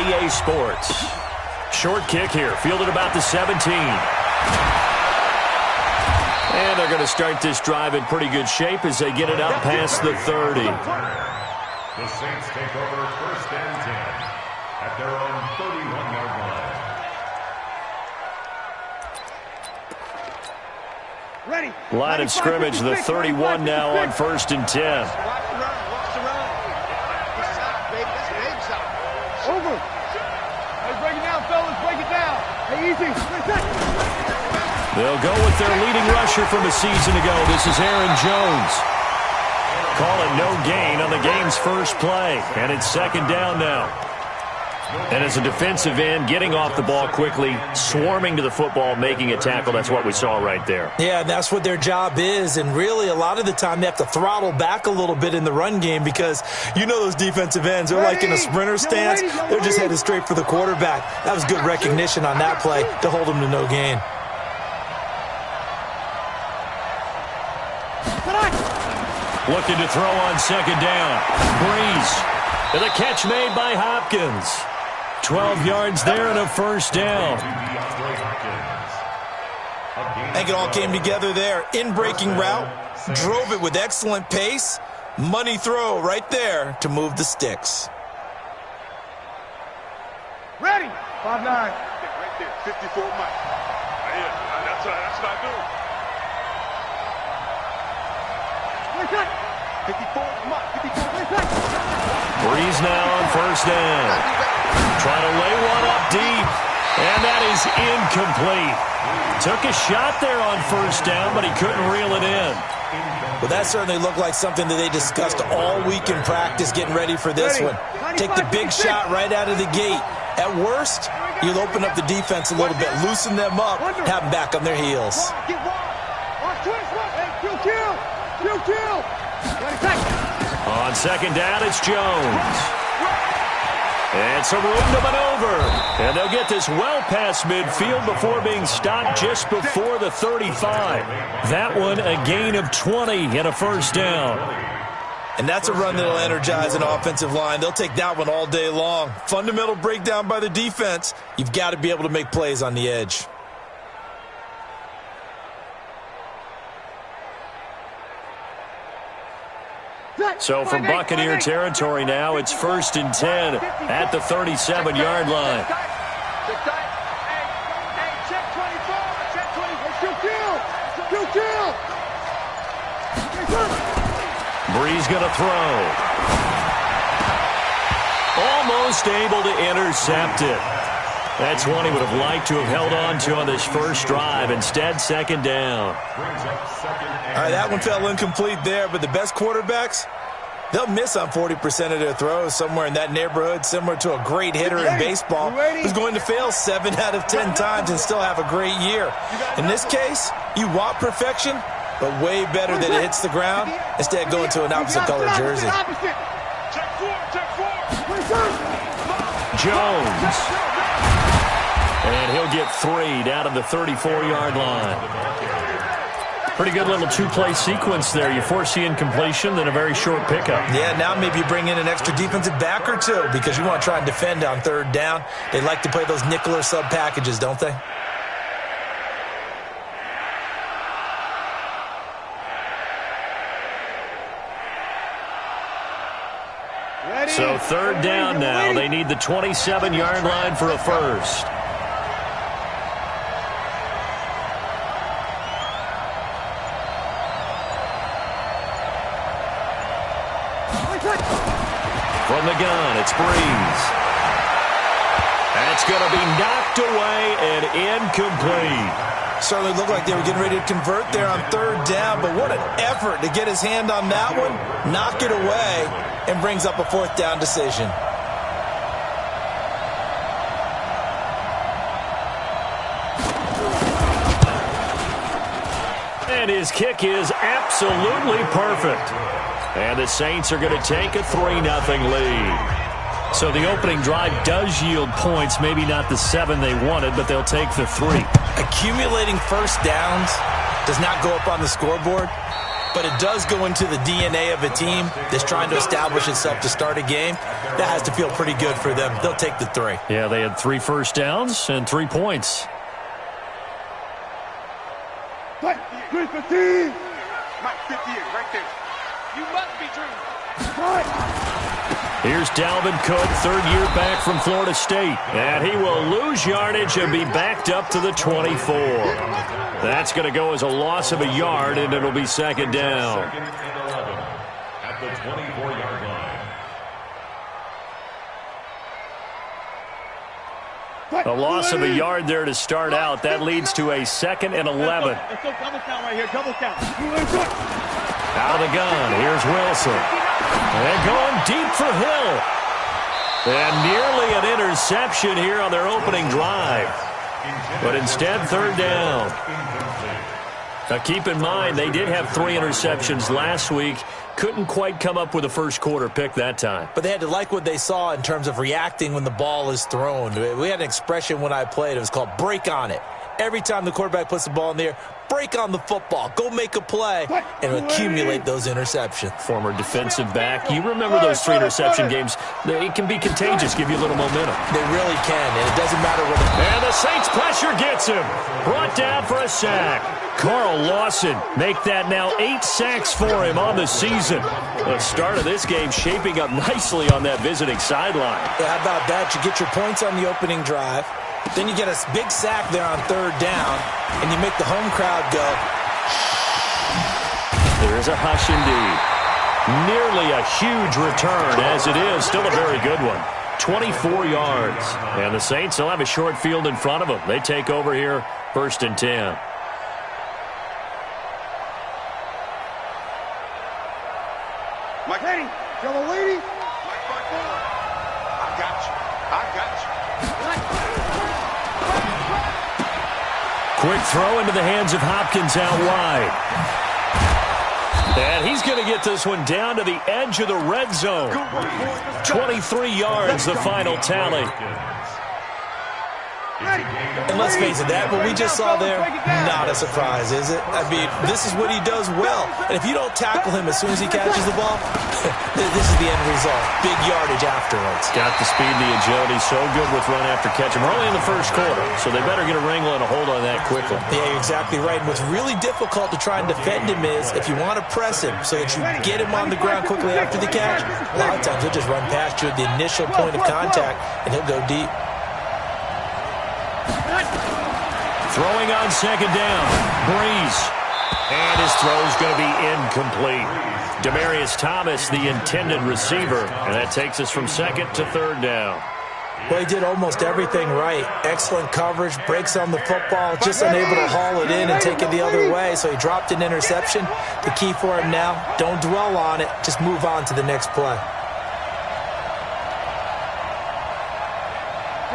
EA Sports. Short kick here, fielded about the 17. And they're going to start this drive in pretty good shape as they get it out past the 30. The Saints take over 1st and 10 at their own 31-yard line. Ready. Line of scrimmage, the 31 now on 1st and 10. Watch the run. Watch the run. Good stop, baby. That's a big stop. Over. Hey, break it down, fellas. Break it down. Hey, easy. They'll go with their leading rusher from a season ago. This is Aaron Jones. Call it no gain on the game's first play. And it's 2nd down now. And as a defensive end, getting off the ball quickly, swarming to the football, making a tackle, that's what we saw right there. Yeah, that's what their job is. And really, a lot of the time, they have to throttle back a little bit in the run game because you know those defensive ends, they're like in a sprinter stance. They're just headed straight for the quarterback. That was good recognition on that play to hold them to no gain. Looking to throw on 2nd down. Breeze. And the catch made by Hopkins. 12 yards there and a 1st down. I think it all came together there. In-breaking route. Drove it with excellent pace. Money throw right there to move the sticks. Ready. 5-9. Right there. 54 Mike. Right here. That's what I do. 54, Breeze now on 1st down. Trying to lay one up deep. And that is incomplete. Took a shot there on 1st down, but he couldn't reel it in. Well, that certainly looked like something that they discussed all week in practice getting ready for this one. Take the big shot right out of the gate. At worst, you'll open up the defense a little bit, loosen them up, have them back on their heels. On 2nd down, it's Jones. And some room to maneuver. And they'll get this well past midfield before being stopped just before the 35. That one a gain of 20 and a 1st down. And that's a run that'll energize an offensive line. They'll take that one all day long. Fundamental breakdown by the defense. You've got to be able to make plays on the edge. So from Buccaneer territory now, it's 1st and 10 at the 37-yard line. Check 24. Check 24. Breeze going to throw. Almost able to intercept it. That's one he would have liked to have held on to on this first drive. Instead, 2nd down. All right, that one fell incomplete there, but the best quarterbacks, they'll miss on 40% of their throws, somewhere in that neighborhood, similar to a great hitter in baseball who's going to fail 7 out of 10 times and still have a great year. In this case, you want perfection, but way better that it hits the ground instead of going to an opposite-color jersey. Jones. And he'll get 3 down to the 34-yard line. Pretty good little two-play sequence there. You force the incompletion, then a very short pickup. Yeah, now maybe you bring in an extra defensive back or two because you want to try and defend on 3rd down. They like to play those nickel or sub packages, don't they? So 3rd down now. They need the 27-yard line for a 1st. From the gun, it's Breeze. That's going to be knocked away and incomplete. Certainly looked like they were getting ready to convert there on 3rd down, but what an effort to get his hand on that one, knock it away, and brings up a 4th down decision. And his kick is absolutely perfect. And the Saints are going to take a 3-0 lead. So the opening drive does yield points, maybe not the 7 they wanted, but they'll take the 3. Accumulating 1st downs does not go up on the scoreboard. but it does go into the DNA of a team that's trying to establish itself to start a game. That has to feel pretty good for them. They'll take the 3. Yeah, they had 3 first downs and 3 points. Fight, 315. Mike, 58, right there. You must be dreaming. Here's Dalvin Cook, third year back from Florida State. And he will lose yardage and be backed up to the 24. That's going to go as a loss of a yard, and it'll be second down. Second and 11 at the 24-yard line. A loss of a yard there to start out. That leads to a second and 11. Let's go double count right here, double count. Out of the gun, here's Wilson. And going deep for Hill. And nearly an interception here on their opening drive. But instead, third down. Now keep in mind, they did have 3 interceptions last week. Couldn't quite come up with a first quarter pick that time. But they had to like what they saw in terms of reacting when the ball is thrown. We had an expression when I played. It was called break on it. Every time the quarterback puts the ball in the air, break on the football. Go make a play and accumulate those interceptions. Former defensive back. You remember those 3 interception games. It can be contagious, give you a little momentum. They really can, and it doesn't matter what. And the Saints pressure gets him. Brought down for a sack. Carl Lawson make that now 8 sacks for him on the season. The start of this game shaping up nicely on that visiting sideline. Yeah, how about that? You get your points on the opening drive. Then you get a big sack there on third down, and you make the home crowd go. There's a hush indeed. Nearly a huge return, as it is. Still a very good one. 24 yards. And the Saints will have a short field in front of them. They take over here, 1st and 10. Mike, Eddie, yellow lady. Mike, I got you. I got you. Quick throw into the hands of Hopkins out wide. And he's going to get this one down to the edge of the red zone. 23 yards, the final tally. And let's face it, that what we just saw there, not a surprise, is it? I mean, this is what he does well. And if you don't tackle him as soon as he catches the ball, this is the end result. Big yardage afterwards. Got the speed and the agility, so good with run after catch. And we're only in the first quarter, so they better get a wrangle and a hold on that quickly. Yeah, you're exactly right. And what's really difficult to try and defend him is if you want to press him so that you get him on the ground quickly after the catch, a lot of times he'll just run past you at the initial point of contact, and he'll go deep. Throwing on second down, Breeze. And his throw's going to be incomplete. Demaryius Thomas, the intended receiver. And that takes us from second to third down. Well, he did almost everything right. Excellent coverage, breaks on the football, just unable to haul it in and take it the other way. So he dropped an interception. The key for him now, don't dwell on it. Just move on to the next play.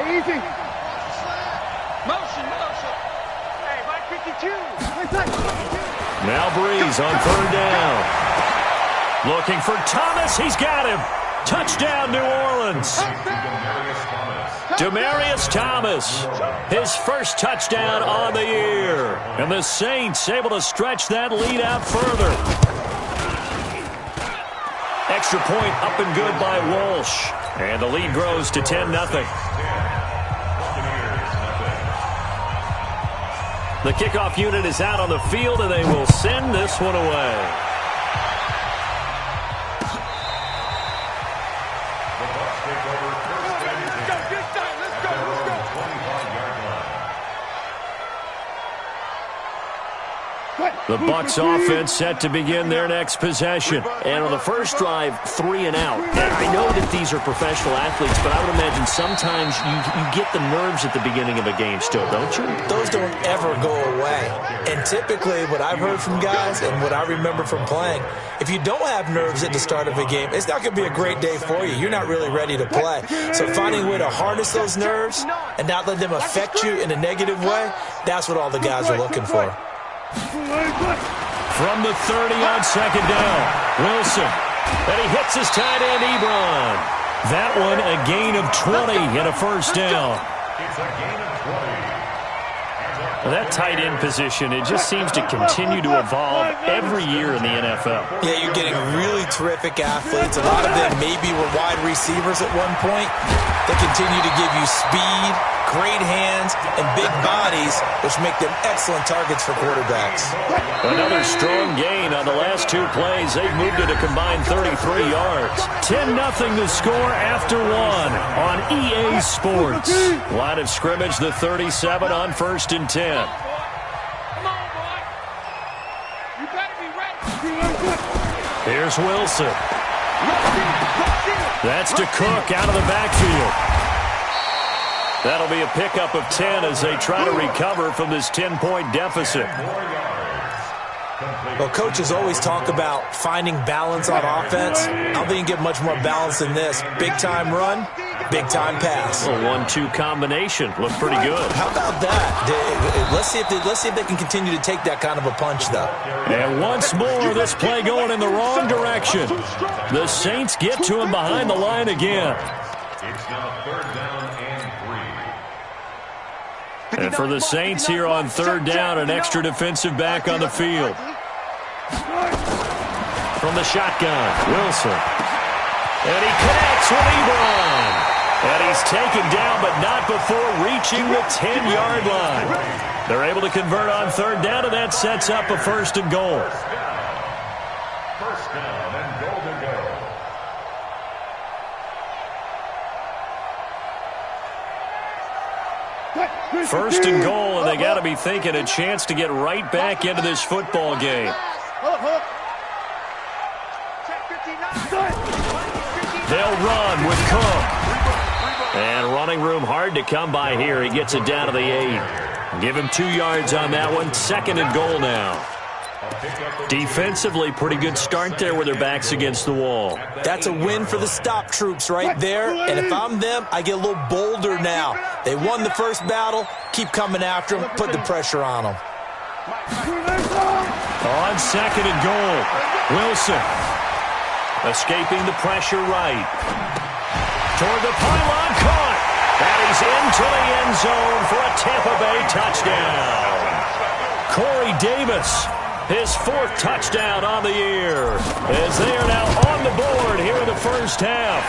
Hey, easy. Motion. Hey, Mike 52. Now Breeze on third down. Looking for Thomas. He's got him. Touchdown, New Orleans. Demaryius Thomas, his first touchdown on the year. And the Saints able to stretch that lead out further. Extra point up and good by Walsh. And the lead grows to 10-0. The kickoff unit is out on the field, and they will send this one away. The Bucs offense set to begin their next possession. And on the first drive, 3 and out. And I know that these are professional athletes, but I would imagine sometimes you get the nerves at the beginning of a game still, don't you? Those don't ever go away. And typically what I've heard from guys and what I remember from playing, if you don't have nerves at the start of a game, it's not going to be a great day for you. You're not really ready to play. So finding a way to harness those nerves and not let them affect you in a negative way, that's what all the guys are looking for. From the 30 on second down, Wilson. And he hits his tight end, Ebron. That one a gain of 20 and a first down. It's a gain of 20. As a That tight end position, it just seems to continue to evolve every year in the NFL. Yeah, you're getting really terrific athletes. A lot of them maybe were wide receivers at one point. They continue to give you speed, great hands, and big bodies, which make them excellent targets for quarterbacks. Another strong gain on the last two plays. They've moved it a combined 33 yards. 10-0 to score after one on EA Sports. Line of scrimmage, the 37 on 1st and 10. Come on, boy. You better be ready. Here's Wilson. That's to Cook out of the backfield. That'll be a pickup of 10 as they try to recover from this 10-point deficit. Well, coaches always talk about finding balance on offense. I don't think you get much more balance than this. Big-time run, big-time pass. A 1-2 combination. Looked pretty good. How about that? Let's see if they can continue to take that kind of a punch, though. And once more, this play going in the wrong direction. The Saints get to him behind the line again. It's now 3rd down and 3. And for the Saints here on 3rd down, an extra defensive back on the field. From the shotgun, Wilson. And he connects with Ebron. And he's taken down, but not before reaching the 10-yard line. They're able to convert on 3rd down, and that sets up a 1st and goal. First down and goal to go. First and goal, and they got to be thinking a chance to get right back into this football game. They'll run with Cook. And running room hard to come by here. He gets it down to the 8. Give him 2 yards on that one. 2nd and goal now. Defensively, pretty good start there with their backs against the wall. That's a win for the stop troops right there. And if I'm them, I get a little bolder now. They won the first battle. Keep coming after them. Put the pressure on them. On 2nd and goal, Wilson escaping the pressure right. Toward the pylon, caught. And he's into the end zone for a Tampa Bay touchdown. Corey Davis, his 4th touchdown on the year, as they are now on the board here in the first half.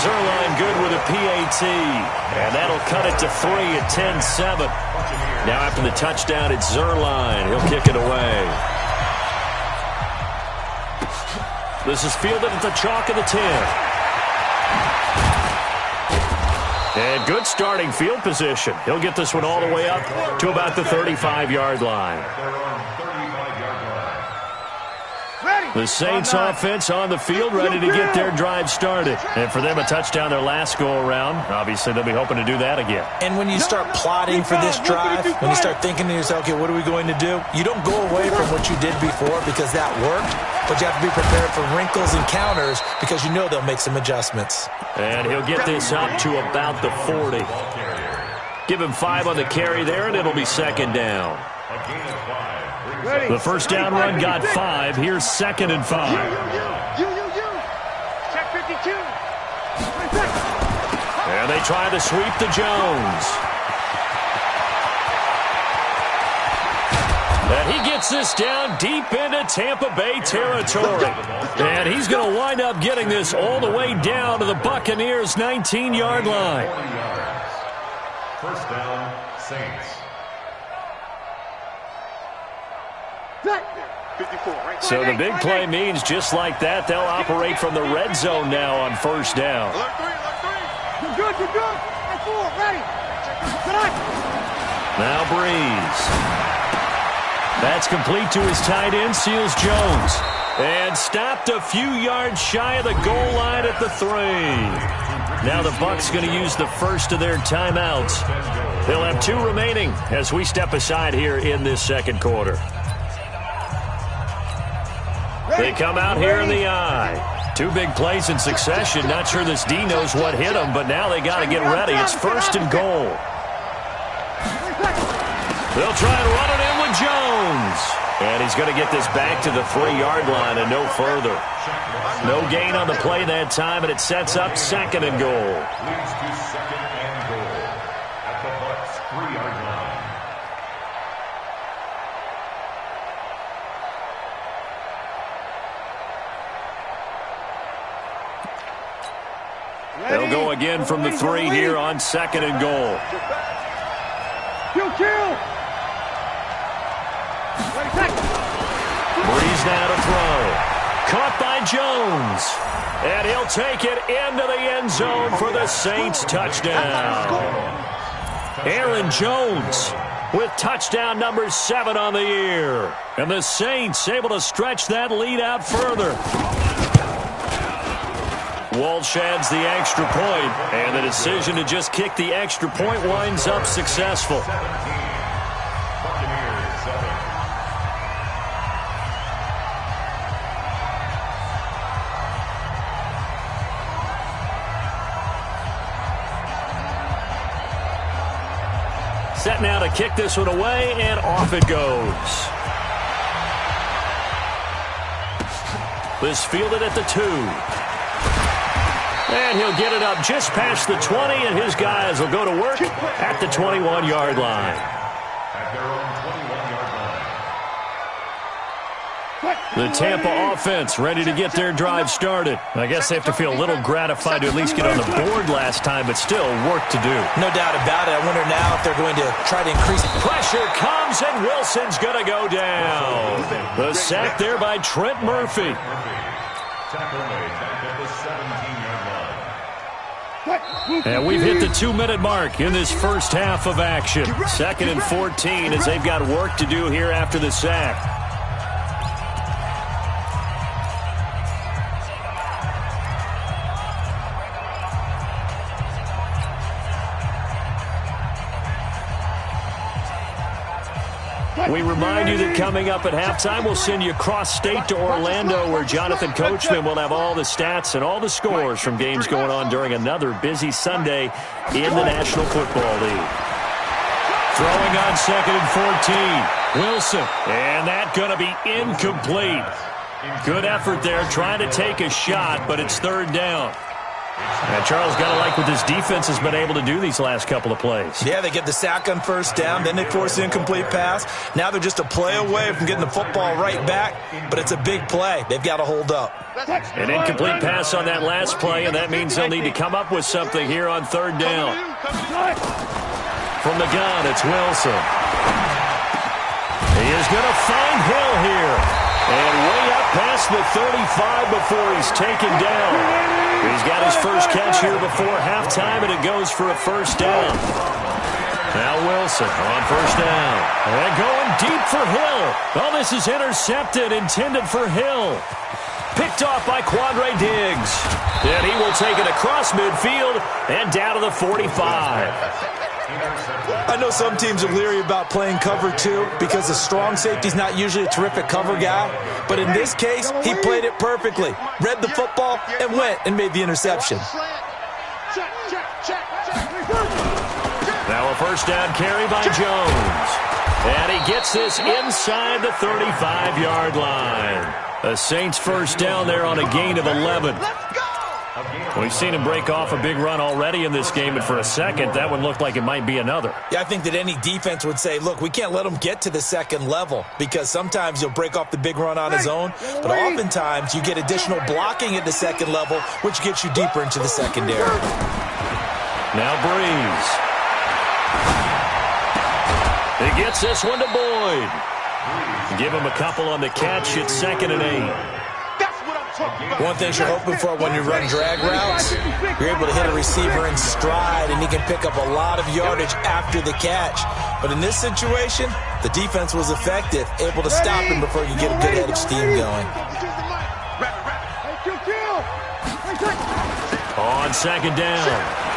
Zuerlein good with a PAT, and that'll cut it to 3 at 10-7. Now after the touchdown, it's Zuerlein. He'll kick it away. This is fielded at the chalk of the 10. And good starting field position. He'll get this one all the way up to about the 35-yard line. The Saints offense on the field, ready to get their drive started. And for them, a touchdown their last go-around. Obviously, they'll be hoping to do that again. And when you start plotting for this drive, when you start thinking to yourself, okay, what are we going to do? You don't go away from what you did before because that worked, but you have to be prepared for wrinkles and counters because you know they'll make some adjustments. And he'll get this up to about the 40. Give him 5 on the carry there, and it'll be 2nd down. The first down run got 5. Here's 2nd and 5. Check 52. And they try to sweep to Jones. And he gets this down deep into Tampa Bay territory. And he's going to wind up getting this all the way down to the Buccaneers' 19-yard line. First down, Saints. 54, right? So the big play means just like that, they'll operate from the red zone now on first down. You're good, you're good. That's 4, ready. Now Breeze. That's complete to his tight end, Seals Jones. And stopped a few yards shy of the goal line at the 3. Now the Bucs going to use the first of their timeouts. They'll have 2 remaining as we step aside here in this second quarter. They come out here in the eye. 2 big plays in succession. Not sure this D knows what hit them, but now they got to get ready. It's 1st and goal. They'll try and run it in with Jones. And he's going to get this back to the 3-yard line and no further. No gain on the play that time, and it sets up 2nd and goal. Leads to 2nd and goal at the Bucs' 3-yard line. They'll go again from the 3 here on 2nd and goal. Kill. Breeze now to throw. Caught by Jones. And he'll take it into the end zone for the Saints touchdown. Aaron Jones with touchdown number 7 on the year. And the Saints able to stretch that lead out further. Walsh adds the extra point, and the decision to just kick the extra point winds up successful. Set now to kick this one away, and off it goes. This fielded at the 2. And he'll get it up just past the 20, and his guys will go to work at the 21-yard line. At their own 21-yard line. The Tampa offense ready to get their drive started. I guess they have to feel a little gratified to at least get on the board last time, but still work to do. No doubt about it. I wonder now if they're going to try to increase. Pressure comes, and Wilson's going to go down. The sack there by Trent Murphy. Tackle made back at the 17-yard line. And we've hit the 2-minute mark in this first half of action. 2nd and 14 as they've got work to do here after the sack. We remind you that coming up at halftime, we'll send you cross-state to Orlando, where Jonathan Coachman will have all the stats and all the scores from games going on during another busy Sunday in the National Football League. Throwing on 2nd and 14. Wilson. And that going to be incomplete. Good effort there, trying to take a shot, but it's 3rd down. And Charles, got to like what this defense has been able to do these last couple of plays. Yeah, they get the sack on 1st down, then they force the incomplete pass. Now they're just a play away from getting the football right back, but it's a big play. They've got to hold up. An incomplete pass on that last play, and that means they'll need to come up with something here on 3rd down. From the gun, it's Wilson. He is going to find Hill here. And way up past the 35 before he's taken down. He's got his first catch here before halftime, and it goes for a 1st down. Now Wilson on 1st down. And going deep for Hill. Oh, this is intercepted, intended for Hill. Picked off by Quandre Diggs. And he will take it across midfield and down to the 45. I know some teams are leery about playing cover 2 because the strong safety's not usually a terrific cover guy. But in this case, he played it perfectly. Read the football and went and made the interception. Now a 1st down carry by Jones. And he gets this inside the 35-yard line. The Saints 1st down there on a gain of 11. We've seen him break off a big run already in this game, and for a second, that one looked like it might be another. Yeah, I think that any defense would say, look, we can't let him get to the 2nd level, because sometimes he'll break off the big run on his own, but oftentimes you get additional blocking at the 2nd level, which gets you deeper into the secondary. Now Breeze. He gets this one to Boyd. Give him a couple on the catch at 2nd and 8. One thing you're hoping for when you run drag routes, you're able to hit a receiver in stride, and he can pick up a lot of yardage after the catch. But in this situation, the defense was effective, able to stop him before you get a good head of steam going. On 2nd down,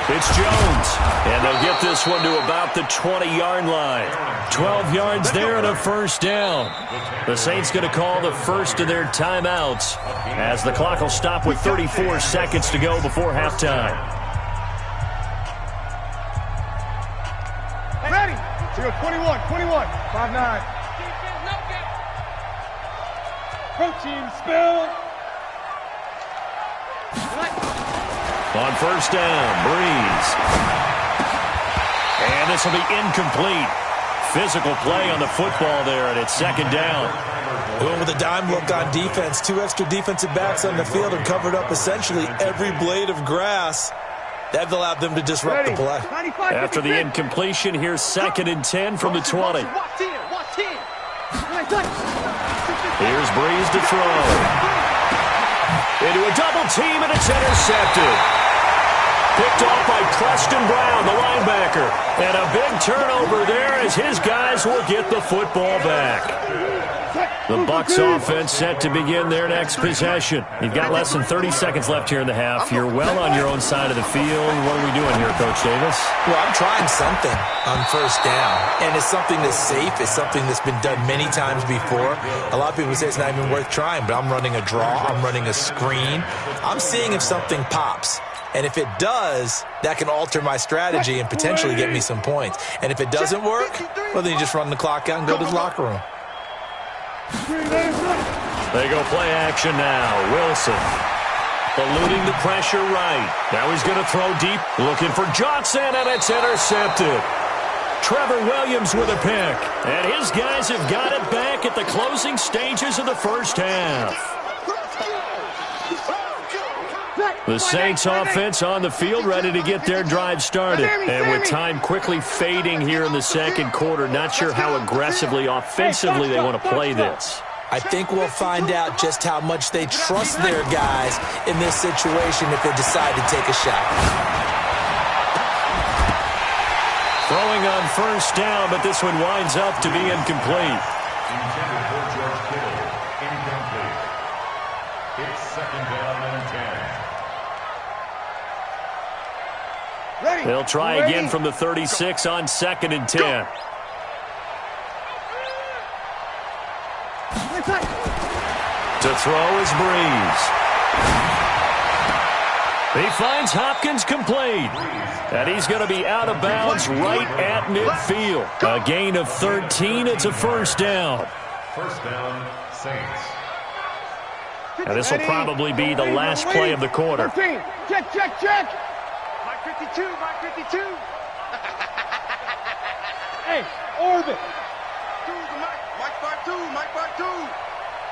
it's Jones. And they'll get this one to about the 20-yard line. 12 yards there and a 1st down. The Saints going to call the first of their timeouts as the clock will stop with 34 seconds to go before halftime. Ready? So you're 21, 5-9. Protein spill. On 1st down, Breeze. And this will be incomplete. Physical play on the football there, and it's 2nd down. Going with a dime look on defense. 2 extra defensive backs on the field and covered up essentially every blade of grass. That allowed them to disrupt the play. After the incompletion, here's 2nd and 10 from the 20. Here's Breeze to throw. Into a double team, and it's intercepted. Picked off by Preston Brown, the linebacker. And a big turnover there as his guys will get the football back. The Bucs offense set to begin their next possession. You've got less than 30 seconds left here in the half. You're well on your own side of the field. What are we doing here, Coach Davis? Well, I'm trying something on first down, and it's something that's safe. It's something that's been done many times before. A lot of people say it's not even worth trying, but I'm running a draw. I'm running a screen. I'm seeing if something pops. And if it does, that can alter my strategy and potentially get me some points. And if it doesn't work, well, then you just run the clock out and go to the locker room. They go play action now. Wilson eluding the pressure right. Now he's going to throw deep, looking for Johnson, and it's intercepted. Trevor Williams with a pick. And his guys have got it back at the closing stages of the first half. The Saints offense on the field, ready to get their drive started. And with time quickly fading here in the second quarter, not sure how aggressively, offensively they want to play this. I think we'll find out just how much they trust their guys in this situation if they decide to take a shot. Throwing on first down, but this one winds up to be incomplete. Intended for George Kittle. Incomplete. It's 2nd down and 10. They'll try again from the 36 on 2nd and 10. To throw is Breeze. He finds Hopkins complete. And he's going to be out of bounds right at midfield. A gain of 13. It's a first down. First down, Saints. And this will probably be the last play of the quarter. 13. Check, check, check. Mike 52, Mike 52. Hey, orbit. Mike 52, Mike 52.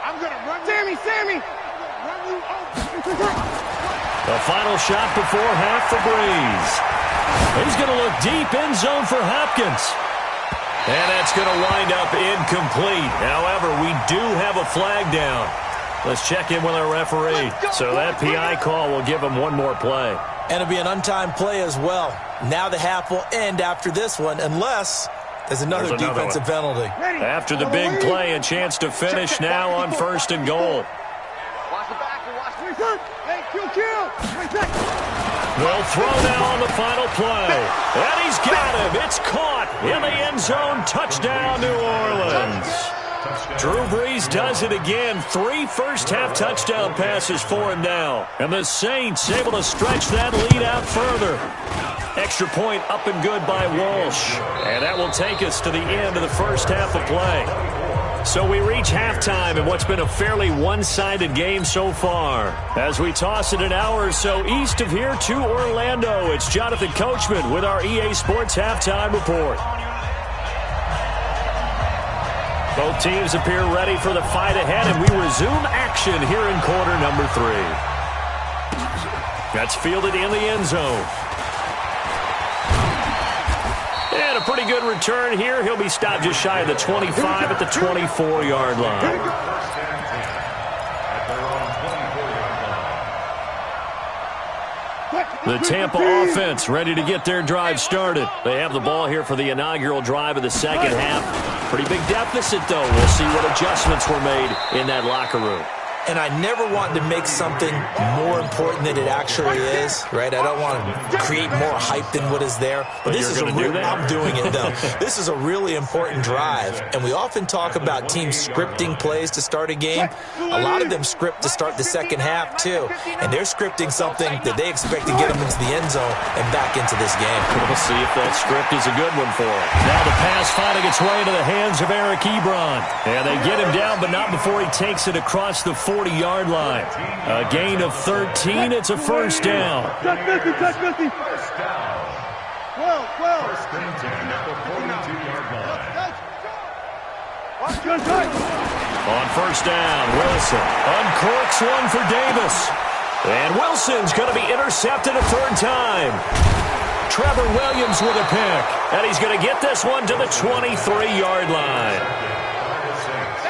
I'm going to run. Sammy. Run you over. The final shot before half for Breeze. He's going to look deep end zone for Hopkins. And that's going to wind up incomplete. However, we do have a flag down. Let's check in with our referee. So that PI call will give him one more play. And it'll be an untimed play as well. Now the half will end after this one, unless there's another defensive penalty. After the big play, a chance to finish now on 1st and goal. Watch the back. Hey, kill. They'll throw now on the final play. And he's got him. It's caught in the end zone. Touchdown, New Orleans. Drew Brees does it again. 3 first-half touchdown passes for him now. And the Saints able to stretch that lead out further. Extra point up and good by Walsh. And that will take us to the end of the first half of play. So we reach halftime in what's been a fairly one-sided game so far. As we toss it an hour or so east of here to Orlando, it's Jonathan Coachman with our EA Sports Halftime Report. Both teams appear ready for the fight ahead, and we resume action here in quarter number 3. That's fielded in the end zone. And a pretty good return here. He'll be stopped just shy of the 25 at the 24-yard line. The Tampa offense ready to get their drive started. They have the ball here for the inaugural drive of the second half. Pretty big deficit, though. We'll see what adjustments were made in that locker room. And I never want to make something more important than it actually is, right? I don't want to create more hype than what is there. But this is I'm doing it, though. This is a really important drive. And we often talk about teams scripting plays to start a game. A lot of them script to start the second half, too. And they're scripting something that they expect to get them into the end zone and back into this game. We'll see if that script is a good one for them. Now the pass finding its way into the hands of Eric Ebron. And they get him down, but not before he takes it across the 40-yard line. A gain of 13. It's a first down. Touch 50. First down. 12. First and 10 at the 42-yard line. On first down, Wilson uncorks one for Davis. And Wilson's going to be intercepted a third time. Trevor Williams with a pick. And he's going to get this one to the 23-yard line.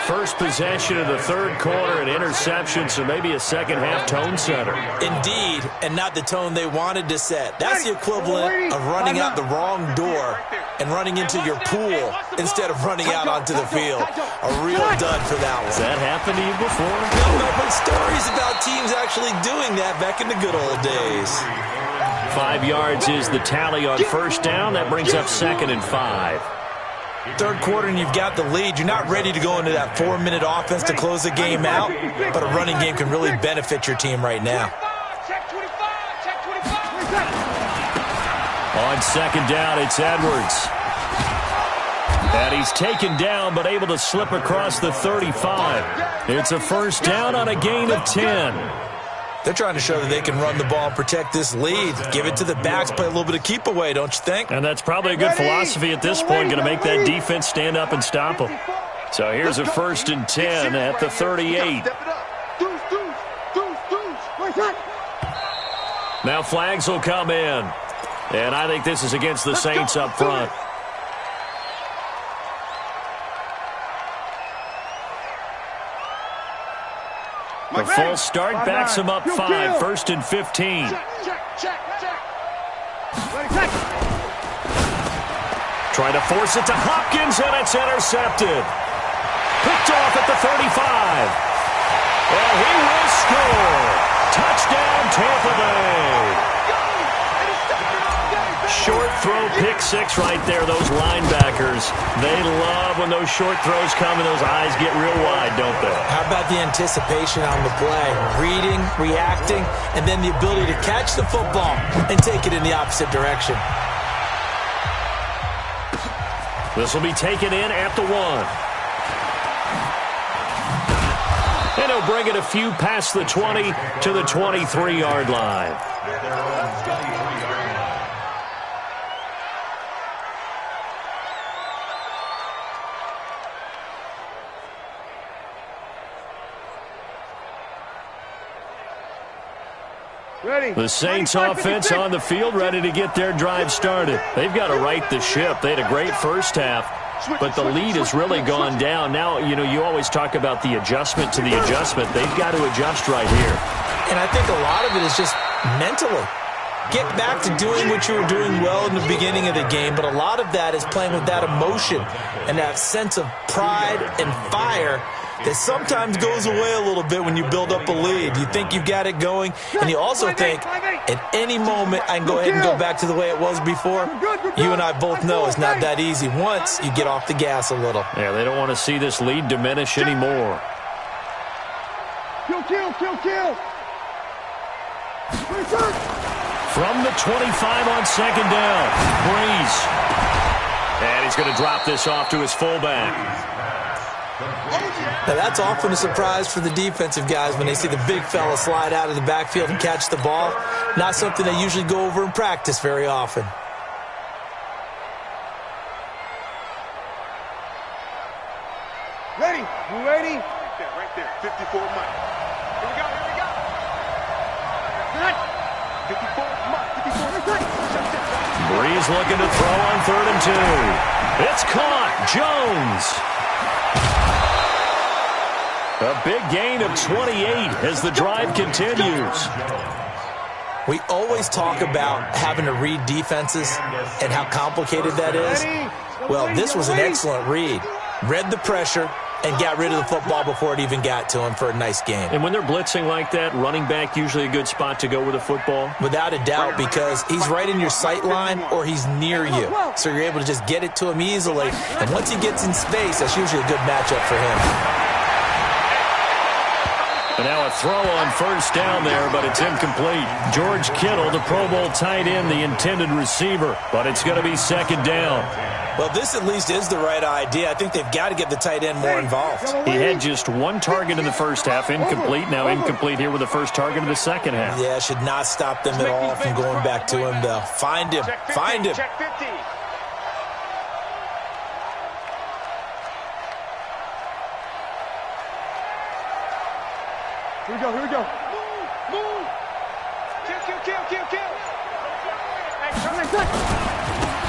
First possession of the third quarter, an interception, so maybe a second-half tone setter. Indeed, and not the tone they wanted to set. That's the equivalent of running out the wrong door and running into your pool instead of running out onto the field. A real dud for that one. Has that happened to you before? No, but stories about teams actually doing that back in the good old days. 5 yards is the tally on first down. That brings up 2nd and 5. Third quarter and you've got the lead. You're not ready to go into that 4-minute offense to close the game out, but a running game can really benefit your team right now. On second down, it's Edwards. And he's taken down but able to slip across the 35. It's a first down on a gain of 10. They're trying to show that they can run the ball and protect this lead. Give it to the backs, play a little bit of keep away, don't you think? And that's probably a good philosophy at this point, going to make that defense stand up and stop them. So here's a 1st and 10 at the 38. Now flags will come in. And I think this is against the Saints up front. The full start backs him up 5, 1st and 15. Trying to force it to Hopkins, and it's intercepted. Picked off at the 35. And he will score. Touchdown, Tampa Bay. Short throw, pick 6 right there. Those linebackers, they love when those short throws come and those eyes get real wide, don't they? How about the anticipation on the play? Reading, reacting, and then the ability to catch the football and take it in the opposite direction. This will be taken in at the 1. And he'll bring it a few past the 20 to the 23-yard line. The Saints offense on the field, ready to get their drive started. They've got to right the ship. They had a great first half, but the lead has really gone down. Now, you always talk about the adjustment to the adjustment. They've got to adjust right here. And I think a lot of it is just mentally. Get back to doing what you were doing well in the beginning of the game, but a lot of that is playing with that emotion and that sense of pride and fire that sometimes goes away a little bit when you build up a lead. You think you've got it going, and you also think at any moment I can go ahead and go back to the way it was before. You and I both know it's not that easy once you get off the gas a little. Yeah, they don't want to see this lead diminish anymore. Kill. From the 25 on second down, Breeze. And he's going to drop this off to his fullback. Now, that's often a surprise for the defensive guys when they see the big fella slide out of the backfield and catch the ball. Not something they usually go over in practice very often. Ready? You ready? Right there. 54 Mike. Here we go. 54 Mike. 54 Breeze looking to throw on 3rd and 2. It's caught. Jones. A big gain of 28 as the drive continues. We always talk about having to read defenses and how complicated that is. Well, this was an excellent read. Read the pressure and got rid of the football before it even got to him for a nice game. And when they're blitzing like that, running back usually a good spot to go with the football? Without a doubt, because he's right in your sight line or he's near you. So you're able to just get it to him easily. And once he gets in space, that's usually a good matchup for him. And now a throw on first down there, but it's incomplete. George Kittle, the Pro Bowl tight end, the intended receiver. But it's going to be second down. Well, this at least is the right idea. I think they've got to get the tight end more involved. He had just 1 target in the first half, incomplete. Now incomplete here with the first target of the second half. Yeah, should not stop them at all from going back to him, though. Find him. Find him. Check 50. Here we go. Move.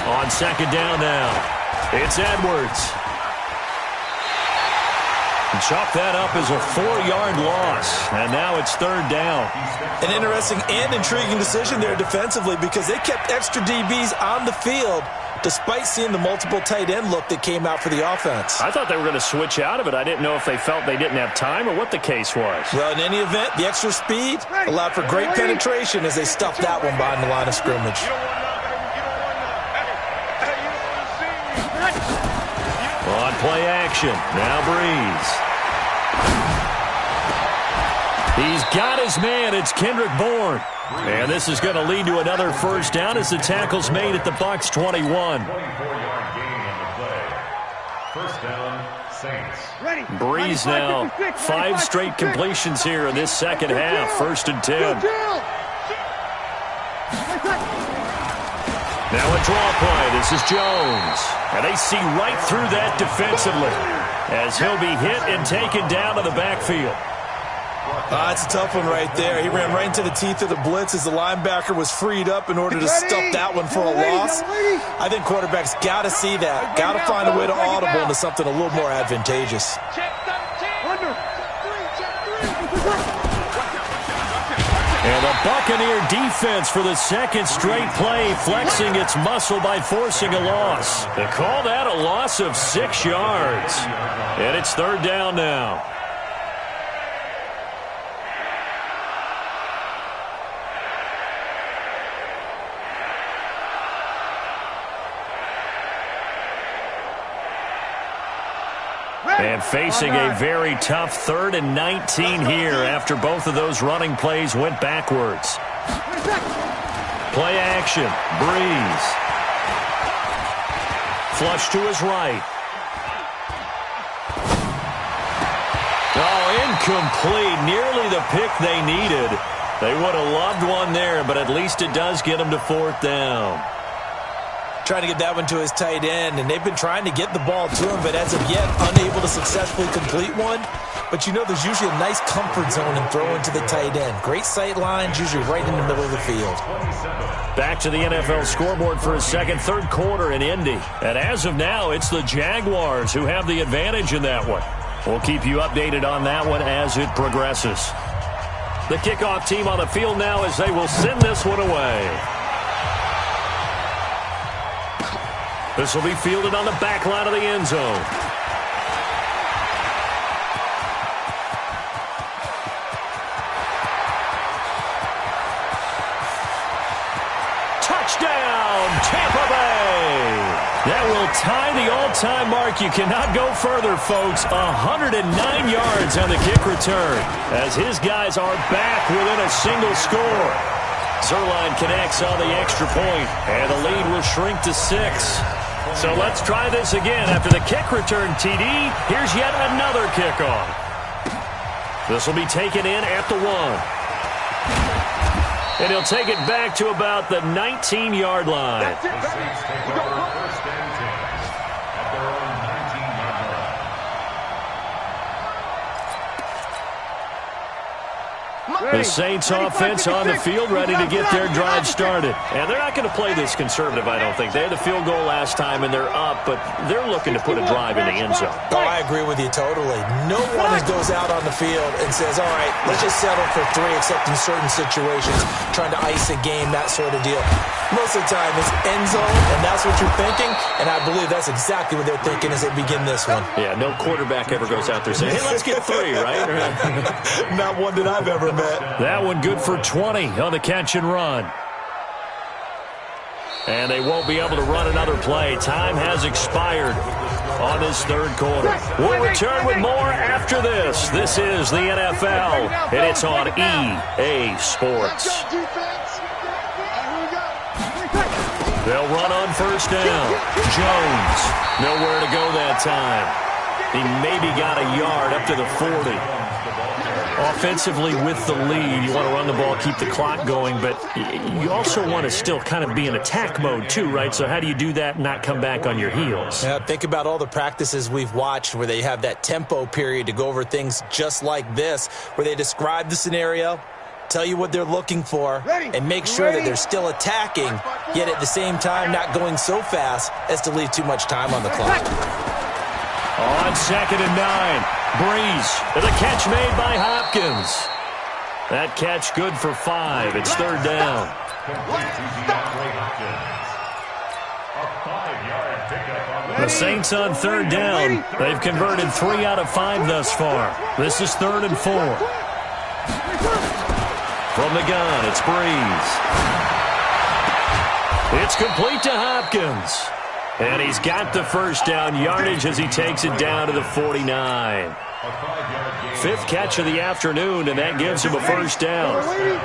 On second down now, it's Edwards. Chalk that up as a 4-yard loss, and now it's third down. An interesting and intriguing decision there defensively because they kept extra DBs on the field despite seeing the multiple tight end look that came out for the offense. I thought they were going to switch out of it. I didn't know if they felt they didn't have time or what the case was. Well, in any event, the extra speed allowed for great penetration as they stuffed that one behind the line of scrimmage. On play action, now Breeze. He's got his man. It's Kendrick Bourne. And this is going to lead to another first down as the tackle's made at the Bucs 21. 24-yard gain on the play. First down, Saints. Breeze now, 5 straight completions here in this second half. First and 10. Now a draw play. This is Jones. And they see right through that defensively as he'll be hit and taken down to the backfield. That's a tough one right there. He ran right into the teeth of the blitz as the linebacker was freed up in order to stuff that one for a loss. I think quarterbacks got to see that. Got to find a way to audible into something a little more advantageous. And the Buccaneer defense for the second straight play, flexing its muscle by forcing a loss. They call that a loss of 6 yards. And it's third down now. And facing a very tough 3rd and 19 here after both of those running plays went backwards. Play action. Breeze. Flush to his right. Oh, incomplete. Nearly the pick they needed. They would have loved one there, but at least it does get them to 4th down. Trying to get that one to his tight end, and they've been trying to get the ball to him, but as of yet, unable to successfully complete one. But you know there's usually a nice comfort zone in throwing to the tight end. Great sight lines, usually right in the middle of the field. Back to the NFL scoreboard for a second, third quarter in Indy. And as of now, it's the Jaguars who have the advantage in that one. We'll keep you updated on that one as it progresses. The kickoff team on the field now as they will send this one away. This will be fielded on the back line of the end zone. Touchdown, Tampa Bay! That will tie the all-time mark. You cannot go further, folks. 109 yards on the kick return as his guys are back within a single score. Zerline connects on the extra point, and the lead will shrink to 6. So let's try this again. After the kick return TD, here's yet another kickoff. This will be taken in at the 1. And he'll take it back to about the 19-yard line. The Saints take over first and 10 at their own 19-yard line. The Saints offense on the field ready to get their drive started. And they're not going to play this conservative, I don't think. They had the field goal last time, and they're up, but they're looking to put a drive in the end zone. Oh, I agree with you totally. No one goes out on the field and says, all right, let's just settle for 3, except in certain situations, trying to ice a game, that sort of deal. Most of the time, it's end zone, and that's what you're thinking, and I believe that's exactly what they're thinking as they begin this one. Yeah, no quarterback ever goes out there saying, hey, let's get 3, right? Not one that I've ever met. That one good for 20 on the catch and run. And they won't be able to run another play. Time has expired on this third quarter. We'll return with more after this. This is the NFL, and it's on EA Sports. They'll run on first down. Jones, nowhere to go that time. He maybe got a yard up to the 40. Offensively with the lead, you want to run the ball, keep the clock going, but you also want to still kind of be in attack mode too, right? So how do you do that and not come back on your heels? Yeah, think about all the practices we've watched where they have that tempo period to go over things just like this, where they describe the scenario, tell you what they're looking for and make sure that they're still attacking, yet at the same time not going so fast as to leave too much time on the clock. On 2nd and 9, Breeze with a catch made by Hopkins. That catch good for 5. It's 3rd down. The Saints on 3rd down. They've converted 3 out of 5 thus far. This is 3rd and 4. From the gun, it's Breeze. It's complete to Hopkins. And he's got the first down yardage as he takes it down to the 49. 5th catch of the afternoon, and that gives him a first down.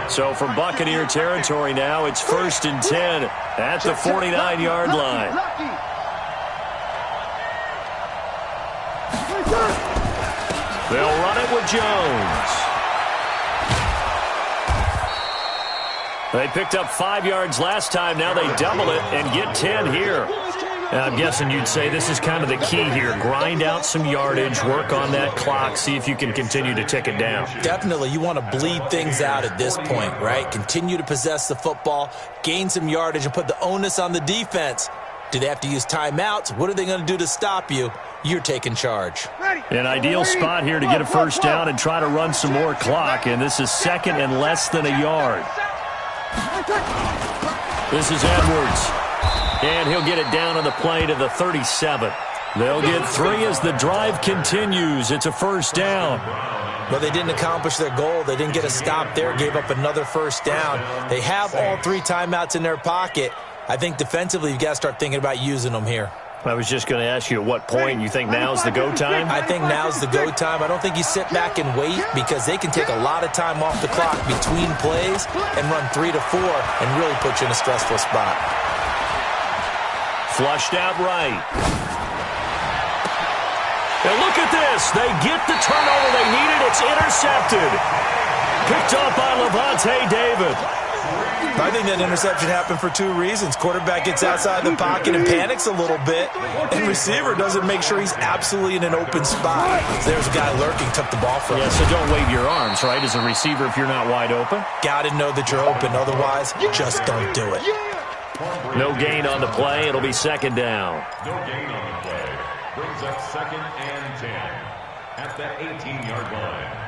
So from Buccaneer territory now, it's 1st and 10 at the 49-yard line. They'll run it with Jones. They picked up 5 yards last time. Now they double it and get 10 here. I'm guessing you'd say this is kind of the key here. Grind out some yardage, work on that clock, see if you can continue to tick it down. Definitely. You want to bleed things out at this point, right? Continue to possess the football, gain some yardage, and put the onus on the defense. Do they have to use timeouts? What are they going to do to stop you? You're taking charge. An ideal spot here to get a first down and try to run some more clock, and this is 2nd and less than a yard. This is Edwards. And he'll get it down on the play to the 37. They'll get 3 as the drive continues. It's a first down. Well, they didn't accomplish their goal. They didn't get a stop there, gave up another first down. They have all 3 timeouts in their pocket. I think defensively you've got to start thinking about using them here. I was just going to ask you at what point you think now's the go time? I think now's the go time. I don't think you sit back and wait because they can take a lot of time off the clock between plays and run 3 to 4 and really put you in a stressful spot. Flushed out right. And look at this. They get the turnover they needed. It's intercepted. Picked off by Levante David. I think that interception happened for 2 reasons. Quarterback gets outside the pocket and panics a little bit, and receiver doesn't make sure he's absolutely in an open spot. So there's a guy lurking, took the ball from him. Yeah, so don't wave your arms, right, as a receiver if you're not wide open. Got to know that you're open. Otherwise, just don't do it. No gain on the play. It'll be 2nd down. No gain on the play. Brings up 2nd and 10 at the 18-yard line.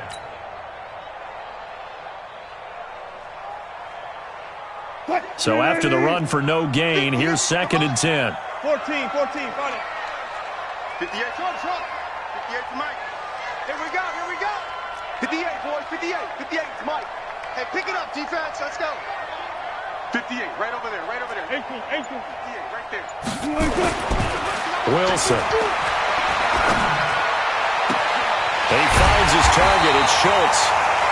So after the run for no gain, here's 2nd and 10. 14, find it. 58, Trump. 58 to Mike. Here we go. 58, boys, 58 to Mike. Hey, pick it up, defense. Let's go. 58, right over there. 18. 58, right there. Wilson. He finds his target. It's Schultz.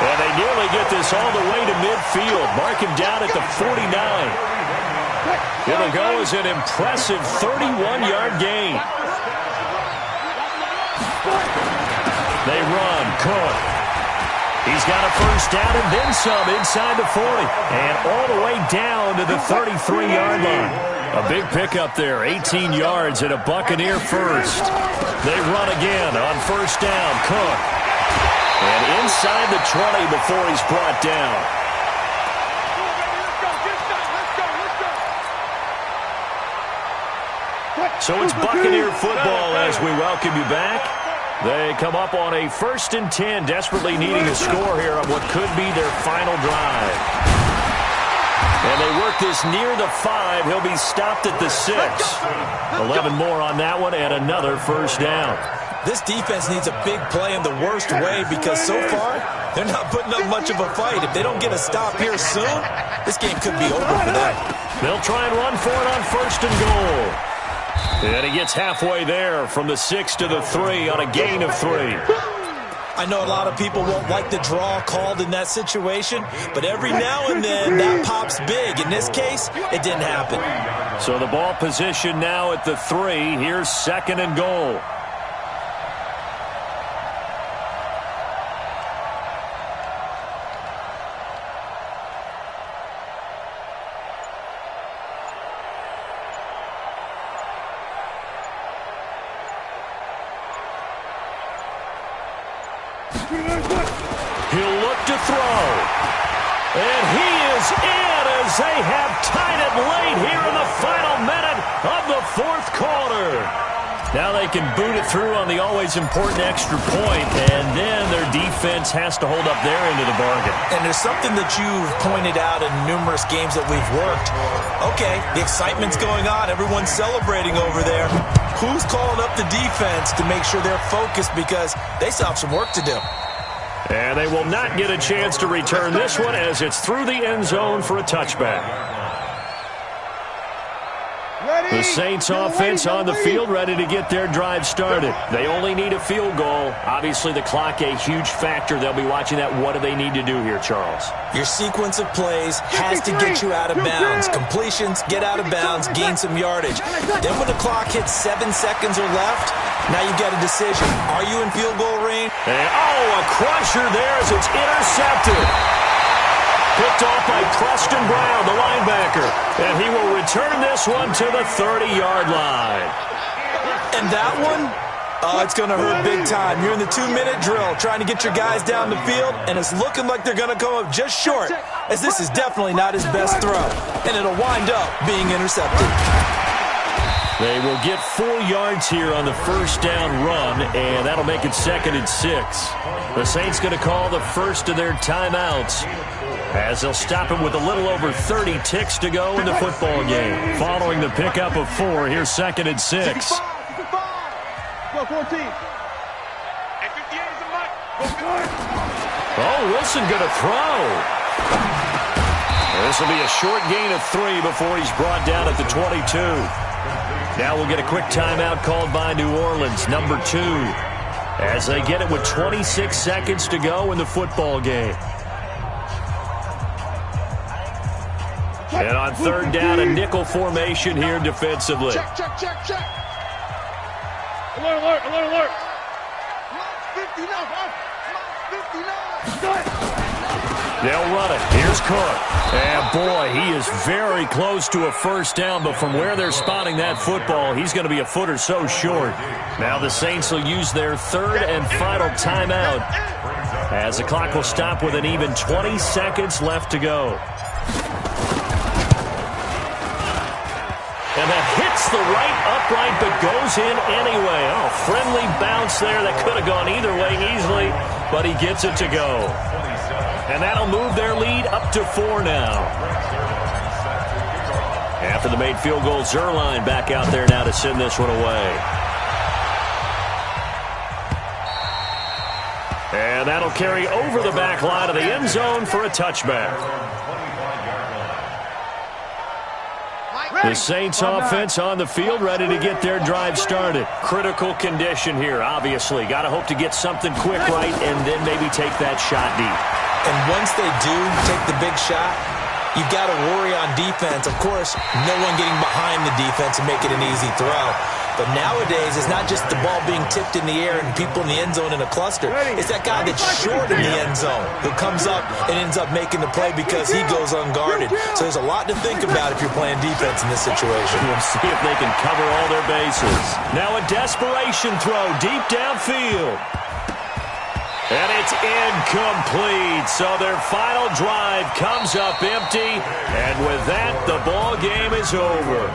And they nearly get this all the way to midfield. Mark him down at the 49. It'll go as an impressive 31-yard gain. They run. Cook. He's got a first down and then some inside the 40. And all the way down to the 33-yard line. A big pickup there. 18 yards and a Buccaneer first. They run again on first down. Cook. And inside the 20 before he's brought down. So it's Buccaneer football as we welcome you back. They come up on a 1st and 10, desperately needing a score here on what could be their final drive. And they work this near the 5. He'll be stopped at the 6. 11 more on that one and another first down. This defense needs a big play in the worst way because so far, they're not putting up much of a fight. If they don't get a stop here soon, this game could be over for them. They'll try and run for it on 1st and goal. And he gets halfway there from the 6 to the 3 on a gain of 3. I know a lot of people won't like the draw called in that situation, but every now and then that pops big. In this case, it didn't happen. So the ball position now at the 3. Here's 2nd and goal. He'll look to throw. as they have tied it late here in the final minute of the fourth quarter. Now they can boot it through on the always important extra point, and then their defense has to hold up their end of the bargain. And there's something that you've pointed out in numerous games that we've worked. Okay, the excitement's going on. Everyone's celebrating over there. Who's calling up the defense to make sure they're focused, because they still have some work to do? And they will not get a chance to return this one as it's through the end zone for a touchback. The Saints offense on the field, ready to get their drive started. They only need a field goal. Obviously, the clock a huge factor. They'll be watching that. What do they need to do here, Charles? Your sequence of plays has to get you out of bounds. Completions, get out of bounds, gain some yardage. Then when the clock hits 7 seconds or left, now you get a decision. Are you in field goal range? And, a crusher there as it's intercepted. Picked off by Preston Brown, the linebacker. And he will return this one to the 30-yard line. And that one, it's going to hurt big time. You're in the 2-minute drill trying to get your guys down the field, and it's looking like they're going to come up just short, as this is definitely not his best throw. And it'll wind up being intercepted. They will get 4 yards here on the first down run, and that'll make it 2nd and 6. The Saints going to call the first of their timeouts, as they'll stop it with a little over 30 ticks to go in the football game. Following the pickup of 4, here's 2nd and 6. 55. Go 14. Oh, Wilson going to throw. This will be a short gain of 3 before he's brought down at the 22. Now we'll get a quick timeout called by New Orleans, number 2, as they get it with 26 seconds to go in the football game. And on 3rd down, a nickel formation here defensively. Check. Alert. 59. They'll run it. Here's Cook. And, boy, he is very close to a first down, but from where they're spotting that football, he's going to be a foot or so short. Now the Saints will use their 3rd and final timeout, as the clock will stop with an even 20 seconds left to go. And that hits the right upright, but goes in anyway. Oh, friendly bounce there that could have gone either way easily, but he gets it to go. And that'll move their lead up to 4 now. After the made field goal, Zerline back out there now to send this one away. And that'll carry over the back line of the end zone for a touchback. The Saints offense on the field, ready to get their drive started. Critical condition here, obviously. Got to hope to get something quick right and then maybe take that shot deep. And once they do take the big shot, you've got to worry on defense. Of course, no one getting behind the defense and make it an easy throw. But nowadays, it's not just the ball being tipped in the air and people in the end zone in a cluster. It's that guy that's short in the end zone who comes up and ends up making the play because he goes unguarded. So there's a lot to think about if you're playing defense in this situation. We'll see if they can cover all their bases. Now a desperation throw deep downfield. And it's incomplete. So their final drive comes up empty. And with that, the ball game is over.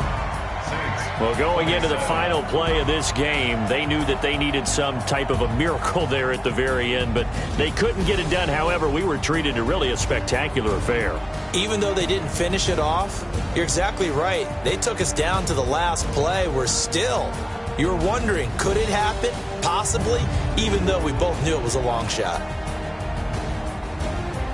Well, going into the final play of this game, they knew that they needed some type of a miracle there at the very end, but they couldn't get it done. However, we were treated to really a spectacular affair. Even though they didn't finish it off, you're exactly right. They took us down to the last play. We're still, you were wondering, could it happen? Possibly, even though we both knew it was a long shot.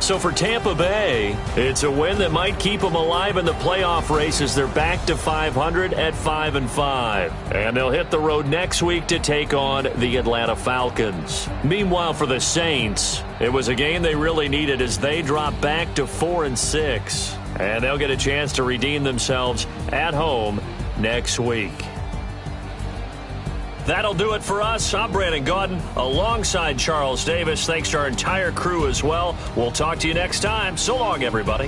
So for Tampa Bay, it's a win that might keep them alive in the playoff race as they're back to 500 at 5-5. And they'll hit the road next week to take on the Atlanta Falcons. Meanwhile, for the Saints, it was a game they really needed as they drop back to 4-6. And they'll get a chance to redeem themselves at home next week. That'll do it for us. I'm Brandon Gaudin alongside Charles Davis. Thanks to our entire crew as well. We'll talk to you next time. So long, everybody.